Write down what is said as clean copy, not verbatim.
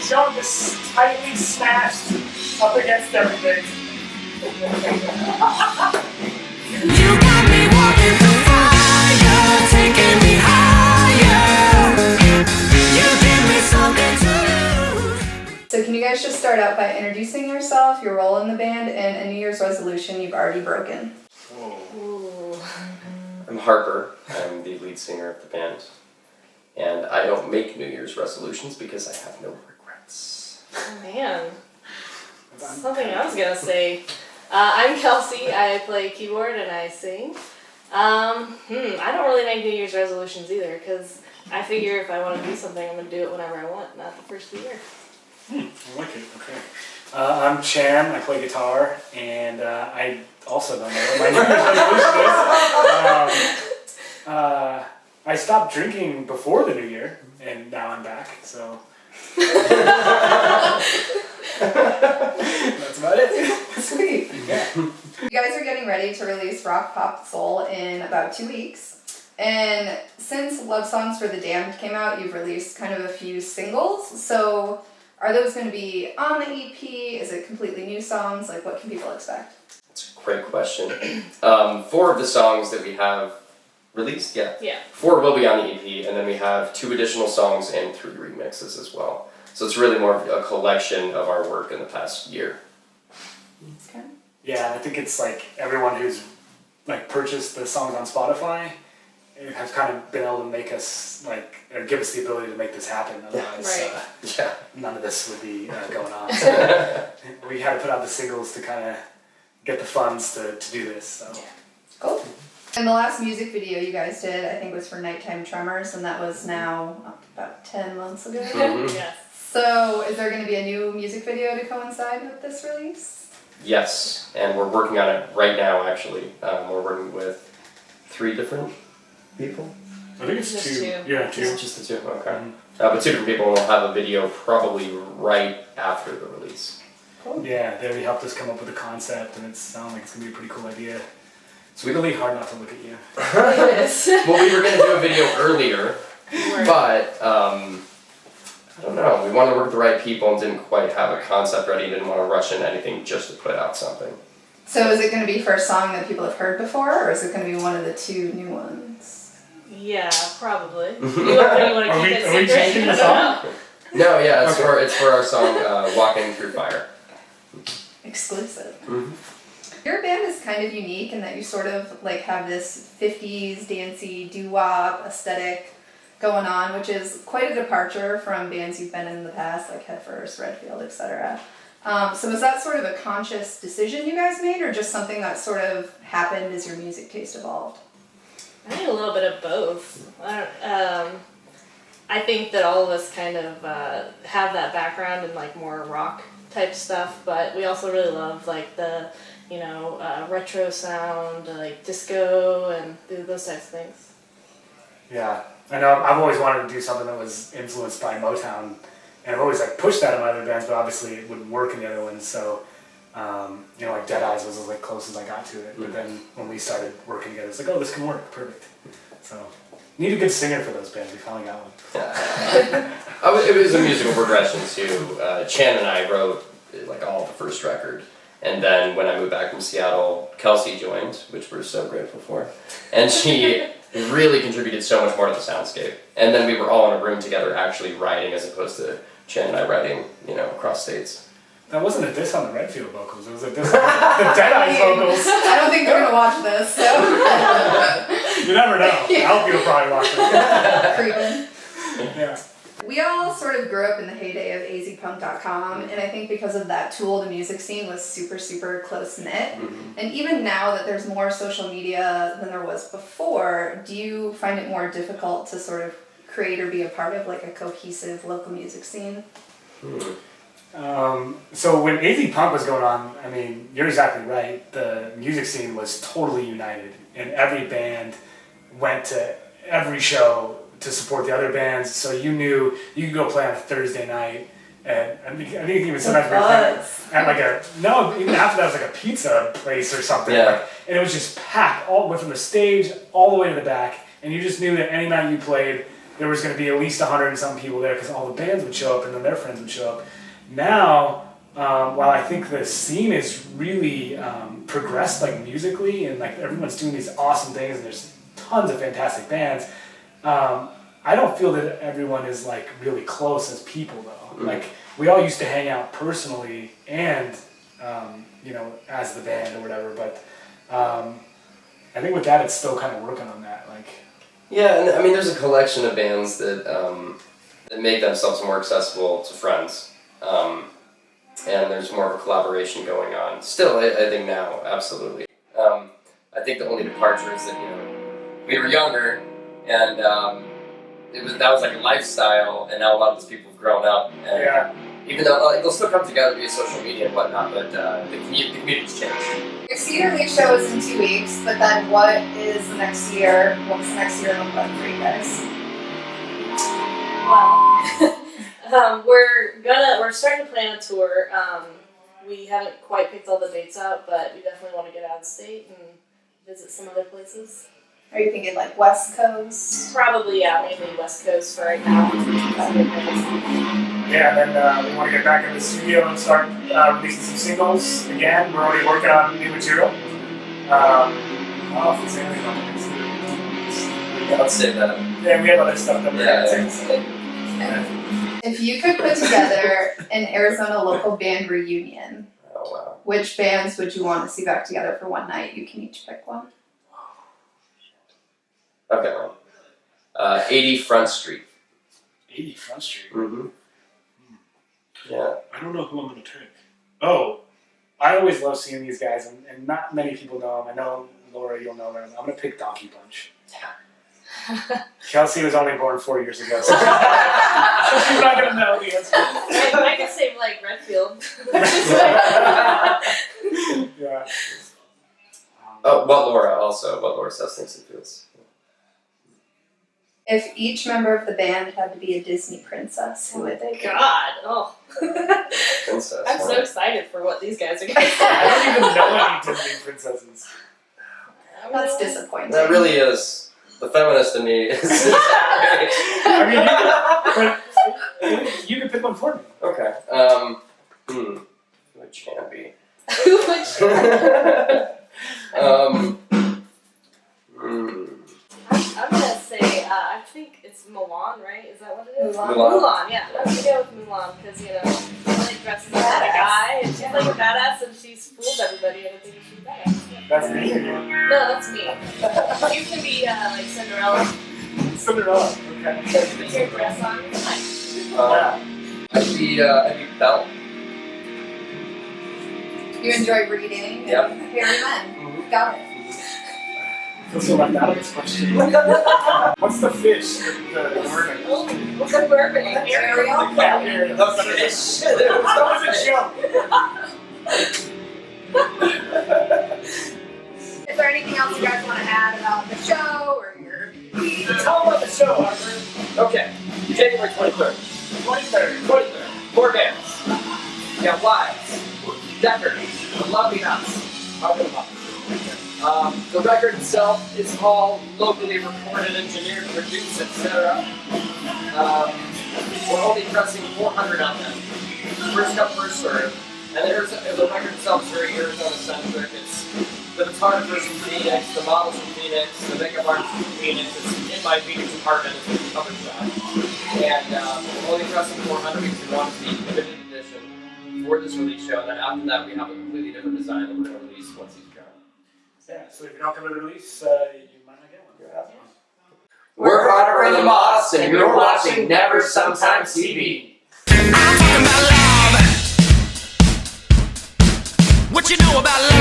Joe just tightly smashed up against everything. You got me walking through fire, taking me higher. You give me something to lose. So can you guys just start out by introducing yourself, your role in the band, and a New Year's resolution you've already broken? Ooh. I'm Harper. I'm the lead singer of the band. And I don't make New Year's resolutions because I have no regrets. Oh man. Something I was gonna say. I'm Kelsey. I play keyboard and I sing. I don't really make New Year's resolutions either because I figure if I want to do something, I'm going to do it whenever I want, not the first of the year. I like it. Okay. I'm Chan. I play guitar, and I also don't know what my New Year's resolution is. I stopped drinking before the New Year, and now I'm back. So. That's about it. Sweet. Yeah. You guys are getting ready to release Rock Pop Soul in about 2 weeks. And since Love Songs for the Damned came out, you've released kind of a few singles. So are those going to be on the EP? Is it completely new songs? Like, what can people expect? That's a great question. 4 of the songs that we have released, Yeah. 4 will be on the EP, and then we have 2 additional songs and 3 remixes as well. So it's really more of a collection of our work in the past year. Okay. Yeah, I think it's like everyone who's like purchased the songs on Spotify have kind of been able to make us like or give us the ability to make this happen. Otherwise, none of this would be going on. So we had to put out the singles to kind of get the funds to do this. So. Yeah. Cool. And the last music video you guys did, I think, was for Nighttime Tremors, and that was now about 10 months ago. Mm-hmm. Yes. So is there going to be a new music video to coincide with this release? Yes, and we're working on it right now, actually. We're working with 3 different people. I think it's Just 2. 2. Yeah, 2. It's just the 2, okay. Mm-hmm. But 2 different people will have a video probably right after the release. Cool. Yeah, they already helped us come up with a concept, and it sounds like it's going to be a pretty cool idea. It's really hard not to look at you. It is. Well, we were going to do a video earlier, but I don't know. We wanted to work with the right people and didn't quite have a concept ready. Didn't want to rush into anything just to put out something. So is it going to be for a song that people have heard before, or is it going to be one of the 2 new ones? Yeah, probably. You want to keep it Are we secret? changing the song? No, yeah, it's for our song "Walking Through Fire." Exclusive. Mm-hmm. Your band is kind of unique in that you sort of like have this 50s dancey doo-wop aesthetic going on, which is quite a departure from bands you've been in the past, like Headfirst, Redfield, etc. So was that sort of a conscious decision you guys made, or just something that sort of happened as your music taste evolved? I think a little bit of both. I think that all of us kind of have that background in like more rock type stuff, but we also really love like the retro sound, like disco and those types of things. Yeah, I know. I've always wanted to do something that was influenced by Motown, and I've always like pushed that in my other bands, but obviously it wouldn't work in the other ones. So, like Dead Eyes was like close as I got to it. But then when we started working together, it's like, oh, this can work, perfect. So, need a good singer for those bands. We finally got one. It was a musical progression too. Chan and I wrote like all the first record. And then when I moved back from Seattle, Kelsey joined, which we're so grateful for. And she really contributed so much more to the soundscape. And then we were all in a room together actually writing as opposed to Chan and I writing, across states. That wasn't a diss on the Redfield vocals. It was a diss on the Dead Eyes vocals. I don't think they're going to watch this, so. You never know. Yeah. Alfie will probably watch it. Creeping. Yeah. We all sort of grew up in the heyday of azpunk.com, and I think because of that tool, the music scene was super, super close-knit. Mm-hmm. And even now that there's more social media than there was before, do you find it more difficult to sort of create or be a part of like a cohesive local music scene? So when AZ Punk was going on, I mean, you're exactly right. The music scene was totally united, and every band went to every show to support the other bands. So you knew you could go play on a Thursday night, and I think even sometimes we were playing at like even after that was like a pizza place or something. Yeah. And it was just packed all the way from the stage all the way to the back, and you just knew that any night you played, there was going to be at least 100 and some people there because all the bands would show up and then their friends would show up. Now, while I think the scene is really progressed like musically and like everyone's doing these awesome things and there's tons of fantastic bands, I don't feel that everyone is like really close as people though. Like we all used to hang out personally and you know, as the band or whatever, but I think with that it's still kind of working on that. Like Yeah, and I mean, there's a collection of bands that that make themselves more accessible to friends, and there's more of a collaboration going on. Still, I think now, absolutely. I think the only departure is that we were younger, and that was like a lifestyle, and now a lot of these people have grown up. And yeah. even though they'll still come together via social media and whatnot, but the community's changed. Your Cedar League show is in 2 weeks, but then what is the next year? What's the next year look like for you guys? Wow. We're starting to plan a tour. We haven't quite picked all the dates out, but we definitely want to get out of the state and visit some other places. Are you thinking like West Coast? Probably, yeah, mainly West Coast for right now. Yeah, and then we want to get back in the studio and start releasing some singles again. We're already working on new material. I don't know if there's anything on it. Let's say that. Yeah, we have other stuff that we're going to say. If you could put together an Arizona local band reunion, Oh, wow. which bands would you want to see back together for one night? You can each pick one. Okay, 80 Front Street. 80 Front Street. Mm-hmm. Yeah. I don't know who I'm going to pick. Oh, I always love seeing these guys, and not many people know them. I know, Laura, you'll know them. I'm going to pick Donkey Punch. Kelsey was only born 4 years ago, so she's not going to know the answer. I could say like Redfield. Yeah. Oh, what Laura says thinks and feels. If each member of the band had to be a Disney princess, who would they be? God, oh. Princess. I'm so excited for what these guys are going to say. I don't even know any Disney princesses. That's disappointing. That really is. The feminist in me is. I mean, you can pick one for me. Okay. Which can be. I'm gonna say, I think it's Mulan, right? Is that what it is? Mulan. Yeah. I'm gonna go with Mulan because, she like dresses up like a guy and she's like a badass and she's fooled everybody and I think she's badass. That's me. No, that's me. You can be like Cinderella. Cinderella. Okay. Put your dress on. Nice. I'd be Belle. You enjoy reading Yep. and hairy men. Got it. I feel so left out of this question. What's the fish? The mermaid. Oh, what's a mermaid? Ariel? Yeah, Ariel. The fish. That was a joke. Is there anything else you guys want to add about the show or your... Tell them about the show, Harper. Okay. January 23rd. 23rd. 4 bands. We got Wives, Deckard, The Lovely Nuts, Harper the Moths. The record itself is all locally recorded, engineered, produced, etc. We're only pressing 400 of them. First come, first serve. And the record itself is very Arizona-centric. It's the photographers from Phoenix, the models from Phoenix, the makeup artists from Phoenix. It's in my Phoenix apartment. It's a cover shot. And we're only pressing 400 because we want to be limited edition for this release show. And then after that, we have a completely different design that we're going to release once he's done. Yeah, so if you don't come to the release, you might not get one. We're Harper the Moths, and you're watching NeverSometimesTV. I'm talking about love. What you know about love?